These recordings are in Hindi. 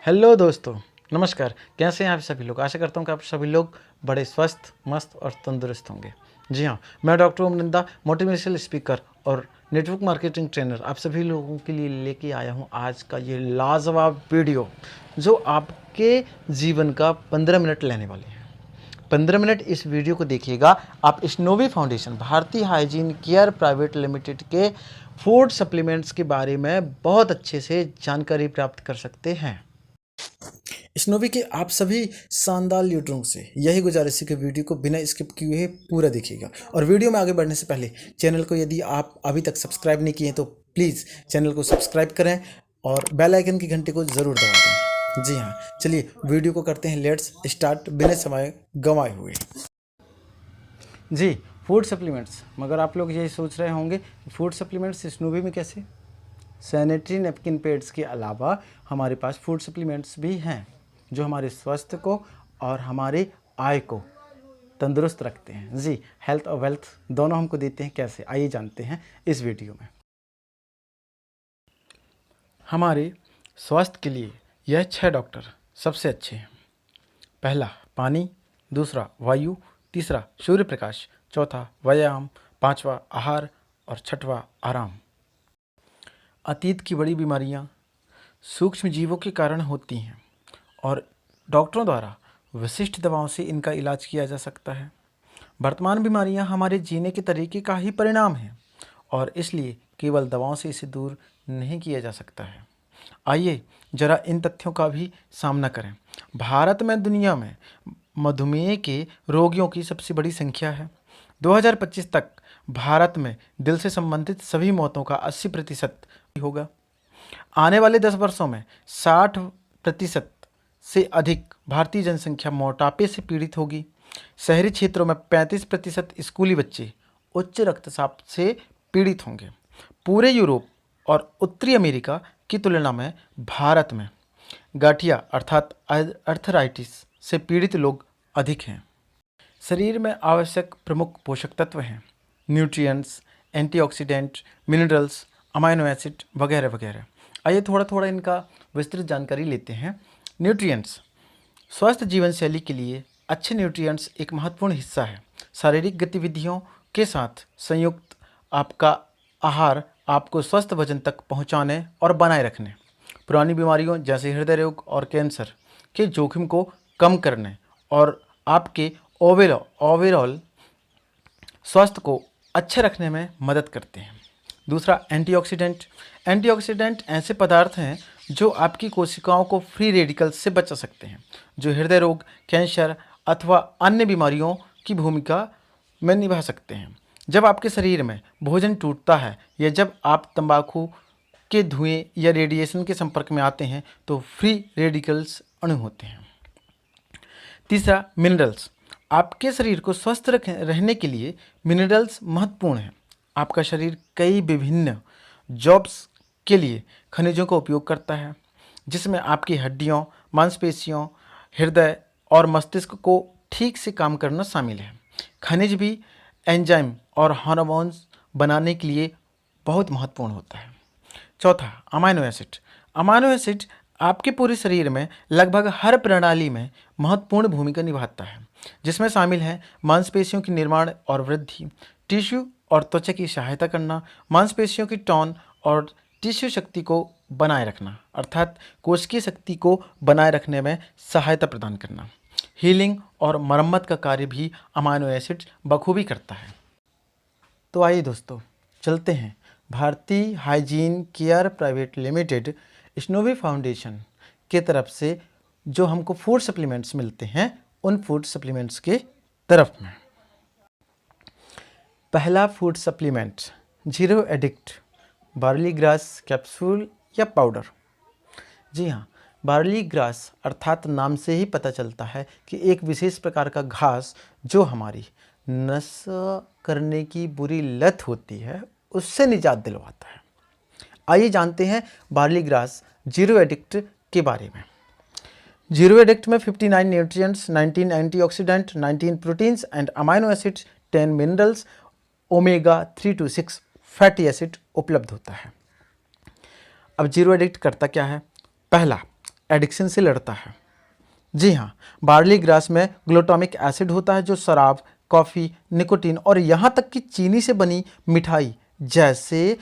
हेलो दोस्तों, नमस्कार। कैसे हैं आप सभी लोग? आशा करता हूँ कि आप सभी लोग बड़े स्वस्थ, मस्त और तंदुरुस्त होंगे। जी हाँ, मैं डॉक्टर ओम नंदा, मोटिवेशनल स्पीकर और नेटवर्क मार्केटिंग ट्रेनर आप सभी लोगों के लिए लेके आया हूँ आज का ये लाजवाब वीडियो, जो आपके जीवन का 15 मिनट लेने वाले हैं। 15 मिनट इस वीडियो को देखिएगा। आप स्नोवी फाउंडेशन भारतीय हाइजीन केयर प्राइवेट लिमिटेड के फूड सप्लीमेंट्स के बारे में बहुत अच्छे से जानकारी प्राप्त कर सकते हैं। स्नोवी के आप सभी शानदार लीडरों से यही गुजारिश है कि वीडियो को बिना स्किप किए पूरा देखिएगा। और वीडियो में आगे बढ़ने से पहले चैनल को यदि आप अभी तक सब्सक्राइब नहीं किए तो प्लीज़ चैनल को सब्सक्राइब करें और बेल आइकन की घंटी को ज़रूर दबा दें। जी हाँ, चलिए वीडियो को करते हैं लेट्स स्टार्ट बिना समय गंवाए हुए। जी, फूड सप्लीमेंट्स, मगर आप लोग यही सोच रहे होंगे फूड सप्लीमेंट्स स्नोवी में कैसे? सैनिटरी नैपकिन पैड्स के अलावा हमारे पास फूड सप्लीमेंट्स भी हैं जो हमारे स्वास्थ्य को और हमारे आय को तंदुरुस्त रखते हैं। जी, हेल्थ और वेल्थ दोनों हमको देते हैं। कैसे, आइए जानते हैं इस वीडियो में। हमारे स्वास्थ्य के लिए यह 6 डॉक्टर सबसे अच्छे हैं। पहला पानी, दूसरा वायु, तीसरा सूर्य प्रकाश, चौथा व्यायाम, पांचवा आहार और छठवां आराम। अतीत की बड़ी बीमारियां सूक्ष्म जीवों के कारण होती हैं और डॉक्टरों द्वारा विशिष्ट दवाओं से इनका इलाज किया जा सकता है। वर्तमान बीमारियां हमारे जीने के तरीके का ही परिणाम हैं और इसलिए केवल दवाओं से इसे दूर नहीं किया जा सकता है। आइए जरा इन तथ्यों का भी सामना करें। भारत में दुनिया में मधुमेह के रोगियों की सबसे बड़ी संख्या है। 2025 तक भारत में दिल से संबंधित सभी मौतों का 80% होगा। आने वाले 10 वर्षों में 60% से अधिक भारतीय जनसंख्या मोटापे से पीड़ित होगी। शहरी क्षेत्रों में 35% स्कूली बच्चे उच्च रक्तचाप से पीड़ित होंगे। पूरे यूरोप और उत्तरी अमेरिका की तुलना में भारत में गठिया अर्थात अर्थराइटिस से पीड़ित लोग अधिक हैं। शरीर में आवश्यक प्रमुख पोषक तत्व हैं nutrients, antioxidant, minerals, amino acid वगैरह वगैरह। आइए थोड़ा थोड़ा इनका विस्तृत जानकारी लेते हैं। न्यूट्रिएंट्स, स्वस्थ जीवन शैली के लिए अच्छे न्यूट्रिएंट्स एक महत्वपूर्ण हिस्सा है। शारीरिक गतिविधियों के साथ संयुक्त आपका आहार आपको स्वस्थ वजन तक पहुंचाने और बनाए रखने, पुरानी बीमारियों जैसे हृदय रोग और कैंसर के जोखिम को कम करने और आपके ओवरऑल स्वास्थ्य को अच्छे रखने में मदद करते हैं। दूसरा, एंटीऑक्सीडेंट। एंटीऑक्सीडेंट ऐसे पदार्थ हैं जो आपकी कोशिकाओं को फ्री रेडिकल्स से बचा सकते हैं, जो हृदय रोग, कैंसर अथवा अन्य बीमारियों की भूमिका में निभा सकते हैं। जब आपके शरीर में भोजन टूटता है या जब आप तंबाकू के धुएं या रेडिएशन के संपर्क में आते हैं तो फ्री रेडिकल्स अणु होते हैं। तीसरा, मिनरल्स। आपके शरीर को स्वस्थ रहने के लिए मिनरल्स महत्वपूर्ण हैं। आपका शरीर कई विभिन्न जॉब्स के लिए खनिजों का उपयोग करता है, जिसमें आपकी हड्डियों, मांसपेशियों, हृदय और मस्तिष्क को ठीक से काम करना शामिल है। खनिज भी एंजाइम और हार्मोन्स बनाने के लिए बहुत महत्वपूर्ण होता है। चौथा, अमाइनो एसिड। अमाइनो एसिड आपके पूरे शरीर में लगभग हर प्रणाली में महत्वपूर्ण भूमिका निभाता है, जिसमें शामिल है मांसपेशियों की निर्माण और वृद्धि, टिश्यू और त्वचा की सहायता करना, मांसपेशियों की टोन और टिश्यू शक्ति को बनाए रखना अर्थात कोशिकीय शक्ति को बनाए रखने में सहायता प्रदान करना, हीलिंग और मरम्मत का कार्य भी अमाइनो एसिड बखूबी करता है। तो आइए दोस्तों, चलते हैं भारतीय hygiene care private limited snowy foundation के तरफ से जो हमको फूड सप्लीमेंट्स मिलते हैं उन फूड सप्लीमेंट्स के तरफ में। पहला food supplement, zero addict barley grass capsule या पाउडर। जी हाँ, बार्ली ग्रास अर्थात नाम से ही पता चलता है कि एक विशेष प्रकार का घास जो हमारी नशा करने की बुरी लत होती है उससे निजात दिलवाता है। आइए जानते हैं बार्ली ग्रास जीरो एडिक्ट के बारे में। जीरो एडिक्ट में 59 nutrients, 19 antioxidant, 19 proteins and amino acids, 10 minerals, omega 3 to 6 fatty acid उपलब्ध होता है। अब जीरो एडिक्ट करता क्या है? पहला, एडिक्शन से लड़ता है। जी हाँ, बार्ली ग्रास में ग्लूटामिक एसिड होता है जो शराब, कॉफ़ी, निकोटीन और यहाँ तक कि चीनी से बनी मिठाई जैसे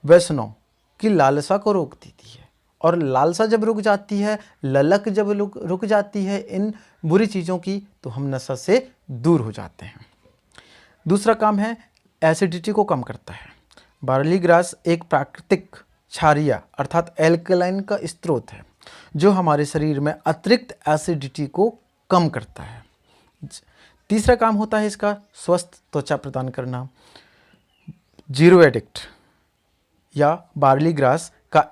व्यसनों की लालसा को रोक देती है। और लालसा जब रुक जाती है, ललक जब रुक जाती है इन बुरी चीज़ों की, तो हम नशा से दूर हो जाते हैं। दूसरा काम है एसिडिटी को कम करता है। बार्ली ग्रास एक प्राकृतिक क्षारीय अर्थात एल्कलाइन का स्रोत है जो हमारे शरीर में अतिरिक्त एसिडिटी को कम करता है। तीसरा काम होता है इसका स्वस्थ त्वचा प्रदान करना। जीरो एडिक्ट या बार्ली ग्रास का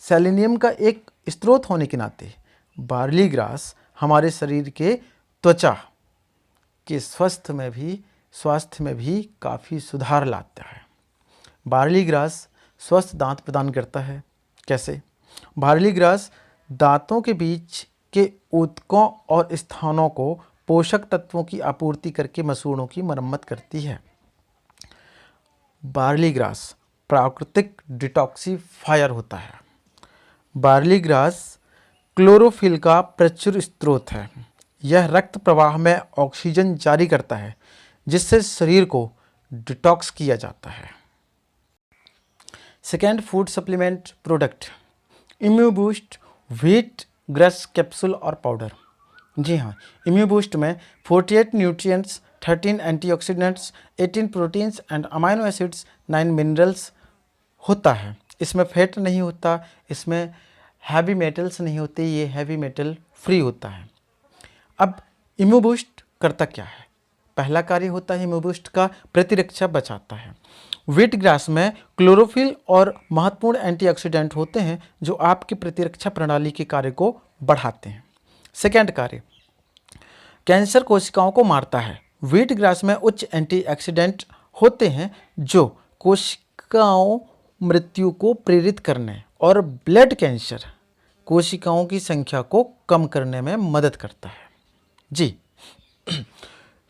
सेलेनियम का एक स्रोत होने के नाते बार्ली ग्रास हमारे शरीर के त्वचा के स्वास्थ्य में भी काफ़ी सुधार लाता है। बार्ली ग्रास स्वस्थ दांत प्रदान करता है। कैसे? बार्ली ग्रास दांतों के बीच के ऊतकों और स्थानों को पोषक तत्वों की आपूर्ति करके मसूड़ों की मरम्मत करती है। बार्ली ग्रास प्राकृतिक डिटॉक्सिफायर होता है। बार्ली ग्रास क्लोरोफिल का प्रचुर स्रोत है। यह रक्त प्रवाह में ऑक्सीजन जारी करता है जिससे शरीर को डिटॉक्स किया जाता है। Second food supplement product Immuboost wheat grass capsule और पाउडर। जी हाँ, इम्यूबूस्ट में 48 nutrients, 13 antioxidants, 18 proteins and amino acids, 9 minerals होता है। इसमें फैट नहीं होता, इसमें हैवी मेटल्स नहीं होते, ये हैवी मेटल फ्री होता है। अब इम्यूबूस्ट करता क्या है? पहला कार्य होता है इम्यूबूस्ट का प्रतिरक्षा बचाता है। व्हीट ग्रास में क्लोरोफिल और महत्वपूर्ण एंटीऑक्सीडेंट होते हैं जो आपकी प्रतिरक्षा प्रणाली के कार्य को बढ़ाते हैं। सेकेंड कार्य कैंसर कोशिकाओं को मारता है। व्हीट ग्रास में उच्च एंटीऑक्सीडेंट होते हैं जो कोशिकाओं मृत्यु को प्रेरित करने और ब्लड कैंसर कोशिकाओं की संख्या को कम करने में मदद करता है। जी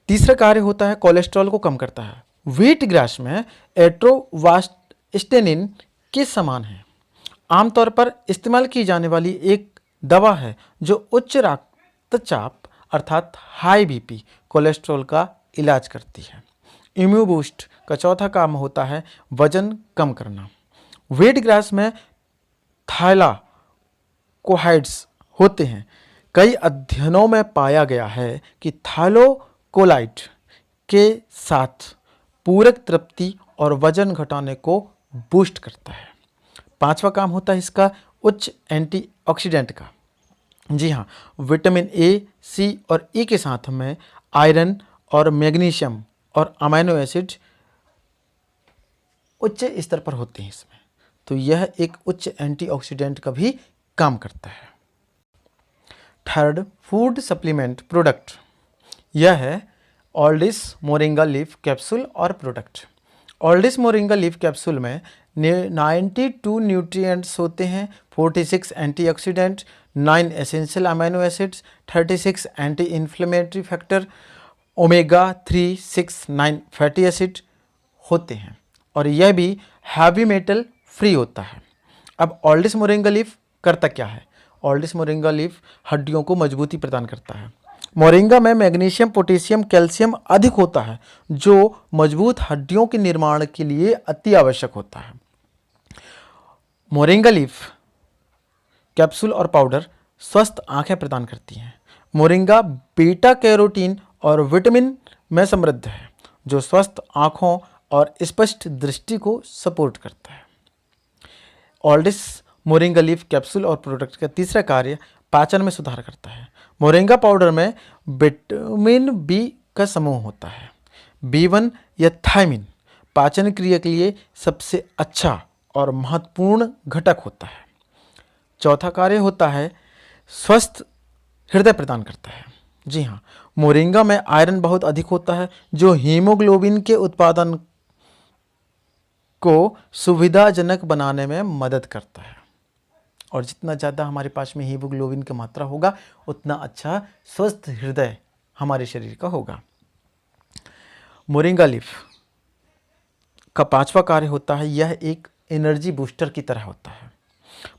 तीसरा कार्य होता है कोलेस्ट्रॉल को कम करता है। व्हीट ग्रास में एट्रोवास्टेनिन के समान है। आमतौर पर इस्तेमाल की जाने वाली एक दवा है जो उच्च रक्तचाप अर्थात हाई बीपी कोलेस्ट्रॉल का इलाज करती है। इम्यूबूस्ट का चौथा काम होता है वजन कम करना। व्हीट ग्रास में थायलाकोहाइड्स होते हैं। कई अध्ययनों में पाया गया है कि थायलाकोलाइड के साथ पूरक तृप्ति और वजन घटाने को बूस्ट करता है। पांचवा काम होता है इसका उच्च एंटीऑक्सीडेंट का। जी हाँ, विटामिन ए, सी और ई के साथ में आयरन और मैग्नीशियम और अमीनो एसिड उच्च स्तर पर होते हैं इसमें, तो यह एक उच्च एंटीऑक्सीडेंट का भी काम करता है। थर्ड फूड सप्लीमेंट प्रोडक्ट यह है ऑल्डिस मोरिंगा लीफ कैप्सूल और प्रोडक्ट। ऑल्डिस मोरिंगा लीफ कैप्सूल में 92 न्यूट्रिएंट्स होते हैं, 46 antioxidant, 9 essential amino acids, 36 anti inflammatory factor, omega 3, 6, 9 fatty acid होते हैं और यह भी हैवी मेटल फ्री होता है। अब ऑल्डिस मोरिंगा लीफ करता क्या है? ऑल्डिस मोरिंगा लीफ हड्डियों को मजबूती प्रदान करता है। मोरिंगा में मैग्नीशियम, पोटेशियम, कैल्शियम अधिक होता है जो मजबूत हड्डियों के निर्माण के लिए अति आवश्यक होता है। मोरिंगा लीफ कैप्सूल और पाउडर स्वस्थ आंखें प्रदान करती हैं। मोरिंगा बीटा कैरोटीन और विटामिन में समृद्ध है जो स्वस्थ आंखों और स्पष्ट दृष्टि को सपोर्ट करता है। ऑल्डिस मोरिंगा लीफ कैप्सूल और प्रोडक्ट का तीसरा कार्य पाचन में सुधार करता है। मोरिंगा पाउडर में विटामिन बी का समूह होता है। B1 या थायमिन पाचन क्रिया के लिए सबसे अच्छा और महत्वपूर्ण घटक होता है। चौथा कार्य होता है स्वस्थ हृदय प्रदान करता है। जी हाँ, मोरिंगा में आयरन बहुत अधिक होता है जो हीमोग्लोबिन के उत्पादन को सुविधाजनक बनाने में मदद करता है और जितना ज़्यादा हमारे पास में हीमोग्लोबिन की मात्रा होगा उतना अच्छा स्वस्थ हृदय हमारे शरीर का होगा। मोरिंगा लीफ का पांचवा कार्य होता है यह एक एनर्जी बूस्टर की तरह होता है।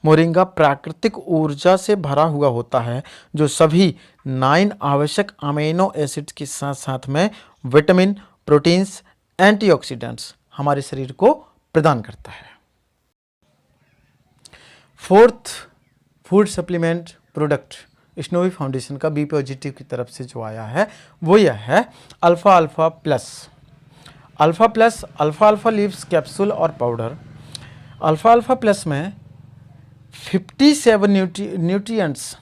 मोरिंगा प्राकृतिक ऊर्जा से भरा हुआ होता है जो सभी 9 आवश्यक अमीनो एसिड्स के साथ साथ में विटामिन, प्रोटीन्स, एंटीऑक्सीडेंट्स हमारे शरीर को प्रदान करता है। Fourth food supplement product snowy foundation का बी पॉजिटिव की तरफ से जो आया है वो यह है alpha alpha plus. Alpha plus alpha alpha leaves capsule और पाउडर। अल्फा अल्फा प्लस में 57 nutrients,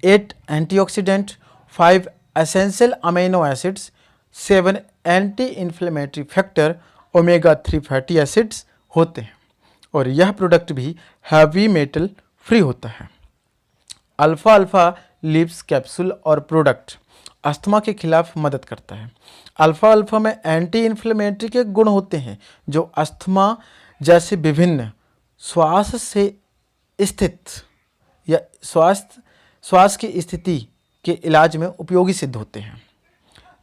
8 antioxidant, 5 essential amino acids, 7 anti inflammatory factor, omega 3 fatty acids होते हैं और यह प्रोडक्ट भी हैवी मेटल फ्री होता है। अल्फा अल्फा लीव्स कैप्सूल और प्रोडक्ट अस्थमा के खिलाफ मदद करता है। अल्फा अल्फा में एंटी इन्फ्लेमेटरी के गुण होते हैं जो अस्थमा जैसे विभिन्न श्वास से स्थित या श्वास की स्थिति के इलाज में उपयोगी सिद्ध होते हैं।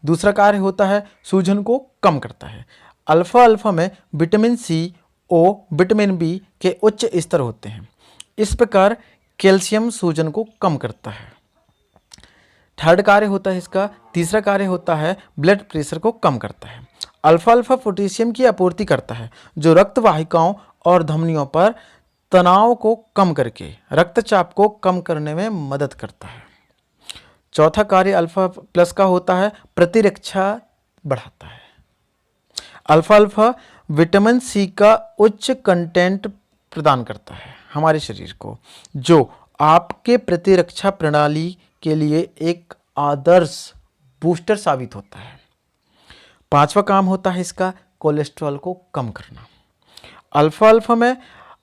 दूसरा कार्य होता है सूजन को कम करता है। अल्फा अल्फा में विटामिन सी, ओ, विटामिन बी के उच्च स्तर होते हैं। इस प्रकार कैल्शियम सूजन को कम करता है। थर्ड कार्य होता है इसका, तीसरा कार्य होता है ब्लड प्रेशर को कम करता है। अल्फा अल्फा पोटेशियम की आपूर्ति करता है जो रक्त वाहिकाओं और धमनियों पर तनाव को कम करके रक्तचाप को कम करने में मदद करता है। चौथा कार्य अल्फा प्लस का होता है प्रतिरक्षा बढ़ाता है। अल्फा अल्फा विटामिन सी का उच्च कंटेंट प्रदान करता है हमारे शरीर को जो आपके प्रतिरक्षा प्रणाली के लिए एक आदर्श बूस्टर साबित होता है। पांचवा काम होता है इसका कोलेस्ट्रॉल को कम करना। अल्फा अल्फा में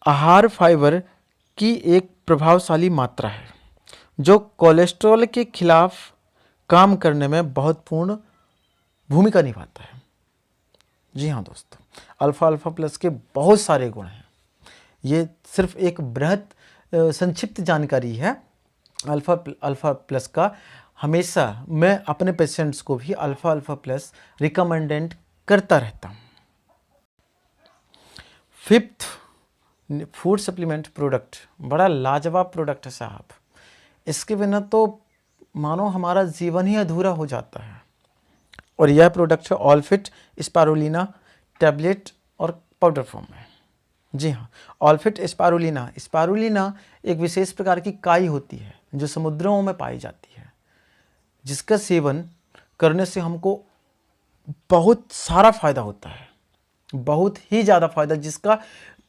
आहार फाइबर की एक प्रभावशाली मात्रा है जो कोलेस्ट्रॉल के खिलाफ काम करने में बहुत पूर्ण भूमिका निभाता है। जी हाँ दोस्तों, अल्फा अल्फा प्लस के बहुत सारे गुण हैं। ये सिर्फ एक बृहद संक्षिप्त जानकारी है अल्फा प्लस का। हमेशा मैं अपने पेशेंट्स को भी अल्फा अल्फा प्लस रिकमेंडेड करता रहता हूँ। फिफ्थ फूड सप्लीमेंट प्रोडक्ट बड़ा लाजवाब प्रोडक्ट है साहब। इसके बिना तो मानो हमारा जीवन ही अधूरा हो जाता है और यह प्रोडक्ट है ऑलफिट स्पारुलिना टैबलेट और पाउडर फॉर्म में। जी हाँ, ऑलफिट स्पारुलिना एक विशेष प्रकार की काई होती है जो समुद्रों में पाई जाती है, जिसका सेवन करने से हमको बहुत सारा फायदा होता है, बहुत ही ज़्यादा फायदा जिसका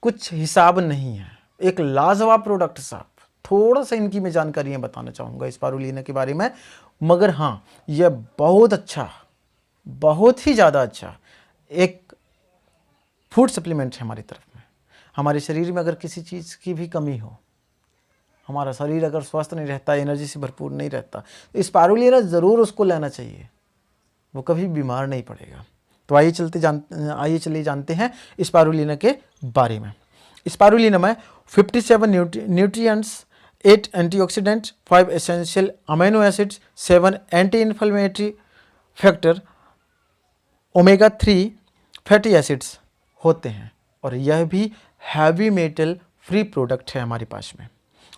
कुछ हिसाब नहीं है। एक लाजवाब प्रोडक्ट साहब। थोड़ा सा इनकी मैं जानकारियाँ बताना चाहूँगा स्पारुलिना के बारे में, मगर हाँ यह बहुत अच्छा, बहुत ही ज़्यादा अच्छा एक फूड सप्लीमेंट है हमारी तरफ में। हमारे शरीर में अगर किसी चीज़ की भी कमी हो, हमारा शरीर अगर स्वस्थ नहीं रहता, एनर्जी से भरपूर नहीं रहता, तो स्पारुलिना ज़रूर उसको लेना चाहिए, वो कभी बीमार नहीं पड़ेगा। तो आइए चलिए जानते हैं स्पारुलिना के बारे में। स्पारुलिना में 57 nutrients, 8 antioxidant, 5 essential amino acids, 7 anti inflammatory factor, omega 3 fatty acids होते हैं और यह भी हैवी मेटल फ्री प्रोडक्ट है हमारे पास में।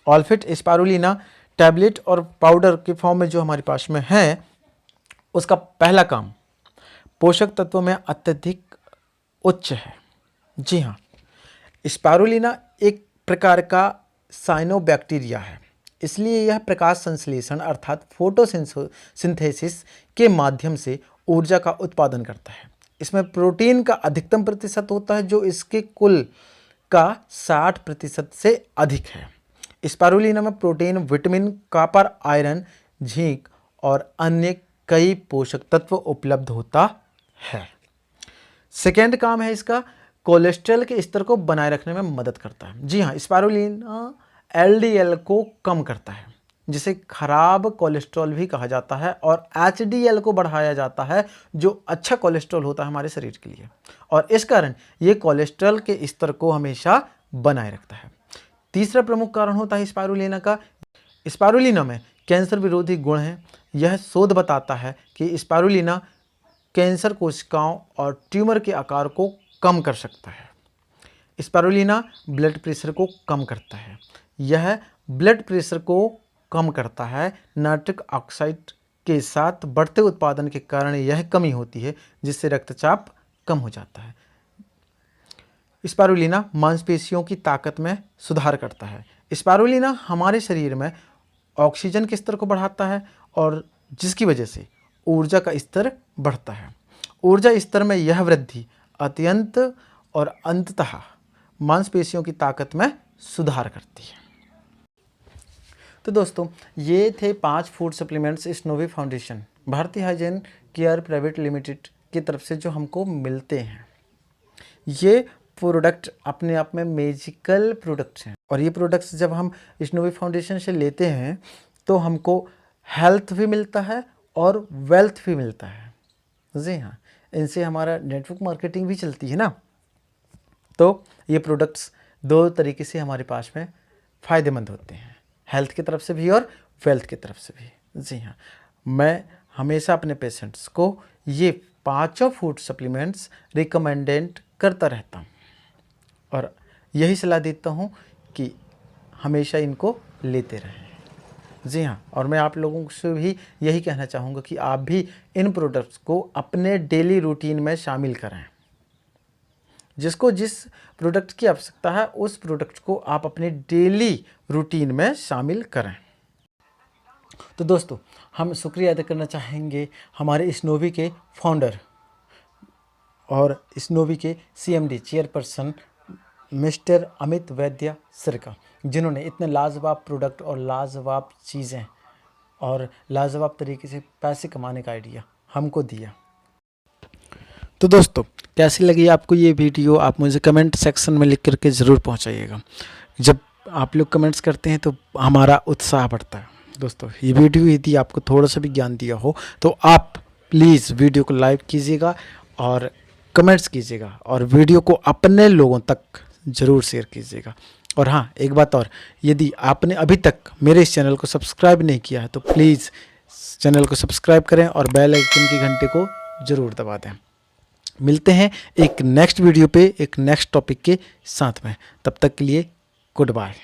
ऑलफिट स्पारुलिना टैबलेट और पाउडर के फॉर्म में जो हमारे पास में है, उसका पहला काम पोषक तत्वों में अत्यधिक उच्च है। जी हाँ, स्पारुलिना एक प्रकार का साइनोबैक्टीरिया है, इसलिए यह प्रकाश संश्लेषण अर्थात फोटोसिंथेसिस के माध्यम से ऊर्जा का उत्पादन करता है। इसमें प्रोटीन का अधिकतम प्रतिशत होता है जो इसके कुल का 60% से अधिक है। स्पारुलिना में protein, vitamin, copper, iron, zinc और अन्य कई पोषक तत्व उपलब्ध होता है। सेकेंड काम है इसका कोलेस्ट्रॉल के स्तर को बनाए रखने में मदद करता है। जी हाँ, स्पारुलिना एलडीएल को कम करता है, जिसे खराब कोलेस्ट्रॉल भी कहा जाता है, और एचडीएल को बढ़ाया जाता है जो अच्छा कोलेस्ट्रॉल होता है हमारे शरीर के लिए, और इस कारण ये कोलेस्ट्रॉल के स्तर को हमेशा बनाए रखता है। तीसरा प्रमुख कारण होता है स्पारुलिना का, स्पारुलिना में कैंसर विरोधी गुण हैं। यह शोध बताता है कि स्पारुलिना कैंसर कोशिकाओं और ट्यूमर के आकार को कम कर सकता है। स्पारुलिना ब्लड प्रेशर को कम करता है। यह ब्लड प्रेशर को कम करता है। नाइट्रिक ऑक्साइड के साथ बढ़ते उत्पादन के कारण यह कमी होती है, जिससे रक्तचाप कम हो जाता है। स्पारुलिना मांसपेशियों की ताकत में सुधार करता है। स्पारुलिना हमारे शरीर में ऑक्सीजन के स्तर को बढ़ाता है और जिसकी वजह से ऊर्जा का स्तर बढ़ता है। ऊर्जा स्तर में यह वृद्धि अत्यंत और अंततः मांसपेशियों की ताकत में सुधार करती है। तो दोस्तों, ये थे 5 फूड सप्लीमेंट्स स्नोवी फाउंडेशन भारतीय हाइजीन केयर प्राइवेट लिमिटेड की तरफ से जो हमको मिलते हैं। ये प्रोडक्ट अपने आप में मैजिकल प्रोडक्ट्स हैं और ये प्रोडक्ट्स जब हम स्नोवी फाउंडेशन से लेते हैं तो हमको हेल्थ भी मिलता है और वेल्थ भी मिलता है। जी हाँ, इनसे हमारा नेटवर्क मार्केटिंग भी चलती है ना। तो ये प्रोडक्ट्स 2 तरीके से हमारे पास में फ़ायदेमंद होते हैं, हेल्थ की तरफ से भी और वेल्थ की तरफ से भी। जी हाँ, मैं हमेशा अपने पेशेंट्स को ये 5 फूड सप्लीमेंट्स रिकमेंडेड करता रहता हूँ और यही सलाह देता हूँ कि हमेशा इनको लेते रहें। जी हाँ, और मैं आप लोगों से भी यही कहना चाहूँगा कि आप भी इन प्रोडक्ट्स को अपने डेली रूटीन में शामिल करें। जिसको जिस प्रोडक्ट की आवश्यकता है उस प्रोडक्ट को आप अपने डेली रूटीन में शामिल करें। तो दोस्तों, हम शुक्रिया अदा करना चाहेंगे हमारे स्नोवी के फाउंडर और स्नोवी के CMD चेयरपर्सन मिस्टर अमित वैद्य सर का, जिन्होंने इतने लाजवाब प्रोडक्ट और लाजवाब चीज़ें और लाजवाब तरीके से पैसे कमाने का आइडिया हमको दिया। तो दोस्तों, कैसी लगी आपको ये वीडियो, आप मुझे कमेंट सेक्शन में लिख करके ज़रूर पहुंचाइएगा। जब आप लोग कमेंट्स करते हैं तो हमारा उत्साह बढ़ता है। दोस्तों, ये वीडियो यदि आपको थोड़ा सा भी ज्ञान दिया हो तो आप प्लीज़ वीडियो को लाइक कीजिएगा और कमेंट्स कीजिएगा और वीडियो को अपने लोगों तक ज़रूर शेयर कीजिएगा। और हाँ, एक बात और, यदि आपने अभी तक मेरे इस चैनल को सब्सक्राइब नहीं किया है तो प्लीज़ चैनल को सब्सक्राइब करें और बेल आइकन की घंटे को ज़रूर दबा दें। मिलते हैं एक नेक्स्ट वीडियो पे एक नेक्स्ट टॉपिक के साथ में। तब तक के लिए गुड बाय।